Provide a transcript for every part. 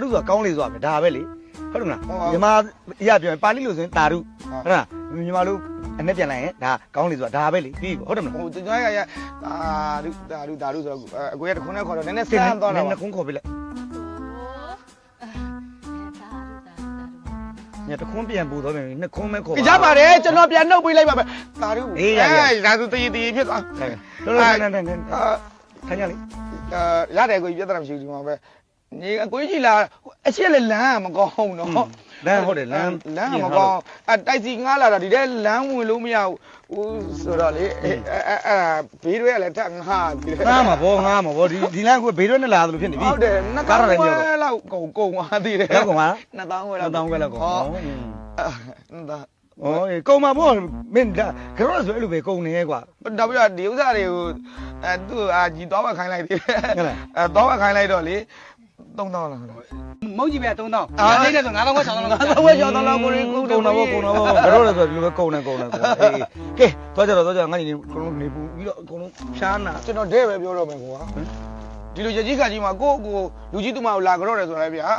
ဓုဆိုတာကောင်းလေဆိုတာပဲဒါပဲလေဟုတ်တယ်မလားမြန်မာအရာပြောရင်ပါဠိလိုဆိုရင်တာဓုဟုတ်လားမြန်မာလိုအနဲ့ပြန်လိုက်ရင်ဒါကောင်းလေဆိုတာဒါပဲလေပြီးဟုတ်တယ်မလားဟိုကျွန်တော်ရဒါဓုဆိုတော့အကိုရတခုနဲ့ခေါ်တော့နည်းနည်းဆန်းသွားတော့ နည်းခုံးခေါ်ပြလိုက်ညတခွန်းပြန်ပူတော့ပြန်နှစ်ခွန်းမဲ့ခေါ်ပါ ကြပါတယ်ကျွန်တော်ပြန်နှုတ်ပေးလိုက်ပါမယ်ဒါဓုဒါဆိုတည်ဖြစ်သွား လောလောဆန်းထိုင်ရလေ ရတယ်ကိုပြဿနာမရှိဘူးဒီမှာပဲညီအကိုကြီးလာအချက်လည်းလမ်းမကောင်းတော့ လမ်းဟုတ်တယ်လမ်း မကောင်းတိုက်စီငားလာတာဒီထဲလမ်းဝင်လို့မရဘူးဆိုတော့လေဘေးတွေကလည်းတက်ငားပြီးတယ် ငားမှာဗောဒီလမ်းကဘေးရွက်နဲ့လာသလိုဖြစ်နေပြီ ဟုတ်တယ်2000လောက်ကုန်သွားသေးတယ် ရောက်ကုန်ပါ 2000ဝယ်လောက် 2000လောက်ကုန် ဒါ ဩကုန်မှာဗောမင်းဒါကတော့ဆိုအဲ့လိုပဲကုန်နေကွာ တော့ပြီးတော့ဒီဥစ္စာတွေကိုသူ့ကြီးသွားမှခိုင်းလိုက်သေးတယ်သွားမှခိုင်းလိုက်တော့လေ3000လား မုတ်ကြီးပဲ3000အားလေးနဲ့ဆို9000ခွဲ6000လောက် 9000ဝယ်ကျော်တော့ကိုရီကုန်တယ် ကုန်တော့ဗောကတော့ဆိုဒီလိုပဲကုန်နေကွာအေးကဲသွားကြတော့ငါညီအကုန်လုံးနေပူပြီးတော့အကုန်လုံးဖြားနာ ကျွန်တော်တဲ့ပဲပြောတော့မယ်ကွာဒီလိုရကြီးခါကြီးမှာကိုလူကြီးသူမကိုလာကြတော့တယ်ဆိုရဲဗျာ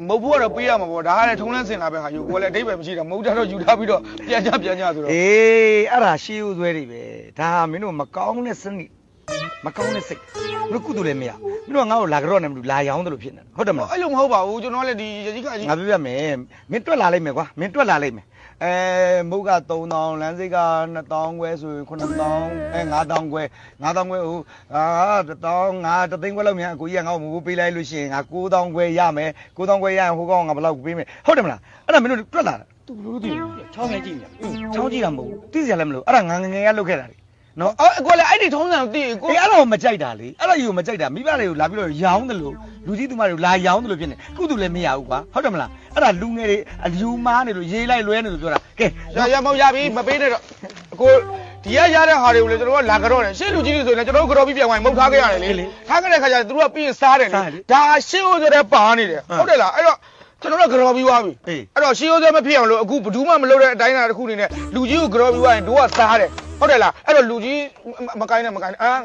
မုတ်ဖို့ကတော့ပေးရမှာပေါ့ဒါကလည်းထုံးလန်းစင်လာပဲဟာယူကိုလည်းအတိတ်ပဲမရှိတာမုတ်တော့ယူထားပြီးတော့ပြန်ကြဆိုတော့ အေးအဲ့ဒါရှေးဦးဆွဲတွေပဲဒါမင်းတို့မကောင်းတဲ့စနစ်မကောင်းတဲ့စိတ်ဘယ်ကုသိုလ်လည်းမရမင်းတို့ငါ့ကိုလာကြတော့နေမလို့လာရောင်းတယ်လို့ဖြစ်နေဟုတ်တယ်မလား အဲ့လိုမဟုတ်ပါဘူးကျွန်တော်လည်းဒီရကြီးခါကြီး ငါပြပြမယ်မင်းတွက်လာလိုက်မယ်ကွာမင်းတွက်လာလိုက်မယ်မုတ်က3000လမ်းစိတ်က2000ခွဲဆိုရင်9000 9000ခွဲ9000ခွဲဟို1000ငါတသိန်းခွဲလောက်မြန်အကိုကြီးကငါ့ကိုမိုးပေးလိုက်လို့ရှိရင်ငါ9000ခွဲရမယ်9000ခွဲရရင်ဟိုကောင်ငါဘယ်လောက်ပေးမယ်ဟုတ်တယ်မလားအဲ့ဒါမင်းတို့တွက်လာတာသူဘလို့သိချောင်းနေကြည့်မြချောင်းကြည့်တာမဟုတ်ဘူးသိစရာလည်းမလိုအဲ့ဒါငါငငယ်ကလုပ်ခဲ့တာလေနော် အကိုလည်းအဲ့ဒီထုံးစံကိုသိကို အဲ့တော့မကြိုက်တာလေအဲ့ဒါယူမကြိုက်တာမိဘတွေကိုလာပြီးတော့ရောင်းတယ်လို့လူကြီးသူမတွေကိုလာရောင်းတယ်လို့ဖြစ်နေကုသူလည်းမရဘူးကွာဟုတ်တယ်မလားအဲ့ဒါလူငယ်တွေအလူမားနေလို့ရေးလိုက်လွဲနေလို့ပြောတာကဲ ရမောင်ရပြီမပေးနဲ့တော့အကိုဒီရရတဲ့ဟာတွေကိုလည်းကျွန်တော်ကလာကြတော့တယ်ရှေ့လူကြီးတွေဆိုရင်ကျွန်တော်တို့ကြော်ပြီးပြန်ဝင်မုတ်ထားခဲ့ရတယ်လေထားခဲ့တဲ့ခါကျသူတို့ကပြီးစားတယ်လေဒါရှေ့ဦးဆိုတဲ့ပါနေတယ်ဟုတ်တယ်လားအဲ့တော့ကျွန်တော်တို့ကြော်ပြီးသွားပြီအဲ့တော့ရှေ့ဦးဆိုမဖြစ်အောင်လို့အခုဘယ်သူမှမလုပ်တဲ့အတိုင်းအတာတစ်ခုနေနဲ့လူကြီးကိုကြော်ပြီးသွားရင်တို့ကစားတယ်ဟုတ်တယ်လားအဲ့တော့လူကြီးမကိုင်းနဲ့တော့စားရအောင်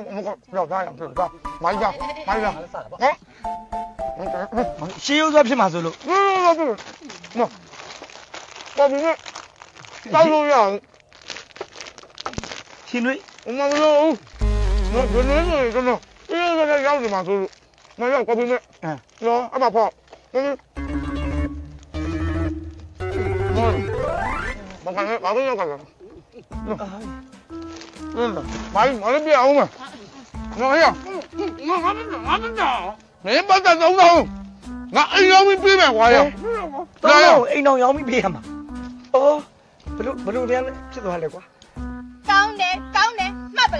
တော့မိုင်းပါဟမ် ရှေးရိုးစွာဖြစ်မှာဆိုလို့ နော်ဘာဖြစ်လဲတောက်လို့ရအောင် ရှင်တွေ မမလို့နော်ဒီနေ့ကျွန်တော်အေးကရောက်နေမှာဆိုလို့မရောက်ဘာဖြစ်လဲနော်အမဖောက်ဘာကနေဘာလို့ရောက်ကြလဲမိုင်းမလေးပြအောင်မနော်ဟဲ့ငါမင်းပတ်တော့ငါအိမ်ရောက်ပြီးပြေးမယ်ကွာရ တော့အိမ်တော်ရောင်းပြီးပေးရမှာအော်ဘလို့ပြန်ဖြစ်သွားလဲကွာ ကောင်းတယ်မှတ်ပ